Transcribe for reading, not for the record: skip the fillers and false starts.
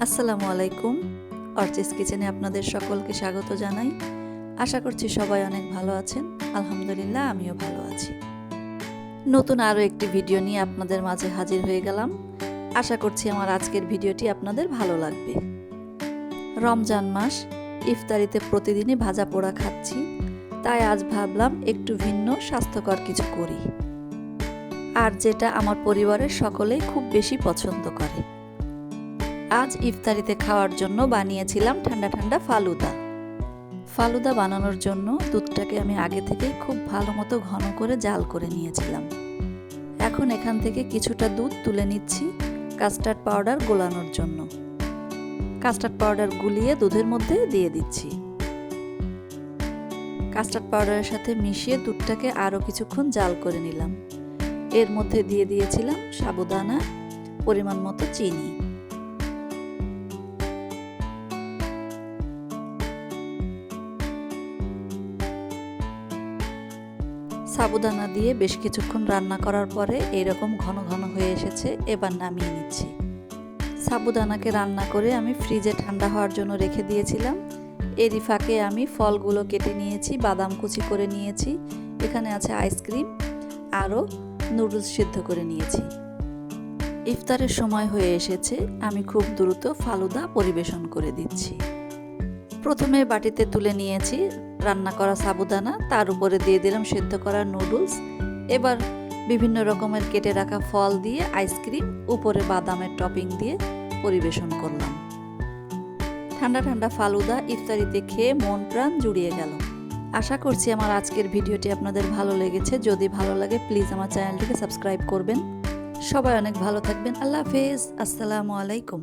আসসালামু আলাইকুম। অর্চিস কিচেনে আপনাদের সকলকে স্বাগত জানাই। আশা করছি সবাই অনেক ভালো আছেন। আলহামদুলিল্লাহ আমিও ভালো আছি। নতুন আরও একটি ভিডিও নিয়ে আপনাদের মাঝে হাজির হয়ে গেলাম। আশা করছি আমার আজকের ভিডিওটি আপনাদের ভালো লাগবে। রমজান মাস, ইফতারিতে প্রতিদিনই ভাজা পোড়া খাচ্ছি, তাই আজ ভাবলাম একটু ভিন্ন স্বাস্থ্যকর কিছু করি, আর যেটা আমার পরিবারের সকলেই খুব বেশি পছন্দ করে। আজ ইফতারিতে খাওয়ার জন্য বানিয়েছিলাম ঠান্ডা ঠান্ডা ফালুদা। ফালুদা বানানোর জন্য দুধটাকে আমি আগে থেকেই খুব ভালো মতো ঘন করে জাল করে নিয়েছিলাম। এখন এখান থেকে কিছুটা দুধ তুলে নিচ্ছি কাস্টার্ড পাউডার গোলানোর জন্য। কাস্টার্ড পাউডার গুলিয়ে দুধের মধ্যে দিয়ে দিচ্ছি। কাস্টার্ড পাউডারের সাথে মিশিয়ে দুধটাকে আরও কিছুক্ষণ জাল করে নিলাম। এর মধ্যে দিয়ে দিয়েছিলাম সাবুদানা, পরিমাণ মতো চিনি। সাবুদানা দিয়ে বেশ কিছুক্ষণ রান্না করার পরে এরকম ঘন ঘন হয়ে এসেছে। এবার নামিয়ে নিচ্ছি। সাবুদানাকে রান্না করে আমি ফ্রিজে ঠান্ডা হওয়ার জন্য রেখে দিয়েছিলাম। এরই ফাঁকে আমি ফলগুলো কেটে নিয়েছি, বাদাম কুচি করে নিয়েছি, এখানে আছে আইসক্রিম, আরও নুডলস সিদ্ধ করে নিয়েছি। ইফতারের সময় হয়ে এসেছে, আমি খুব দ্রুত ফালুদা পরিবেশন করে দিচ্ছি। প্রথমে বাটিতে তুলে নিয়েছি রান্না করা সাবুদানা, তার উপরে দিয়ে দিলাম সেদ্ধ করা নুডলস। এবার বিভিন্ন রকমের কেটে রাখা ফল দিয়ে আইসক্রিম, উপরে বাদামের টপিং দিয়ে পরিবেশন করলাম। ঠান্ডা ঠান্ডা ফালুদা ইফতারিতে খেয়ে মন প্রাণ জুড়িয়ে গেল। আশা করছি আমার আজকের ভিডিওটি আপনাদের ভালো লেগেছে। যদি ভালো লাগে প্লিজ আমার চ্যানেলটিকে সাবস্ক্রাইব করবেন। সবাই অনেক ভালো থাকবেন। আল্লাহ হাফেজ। আসসালামু আলাইকুম।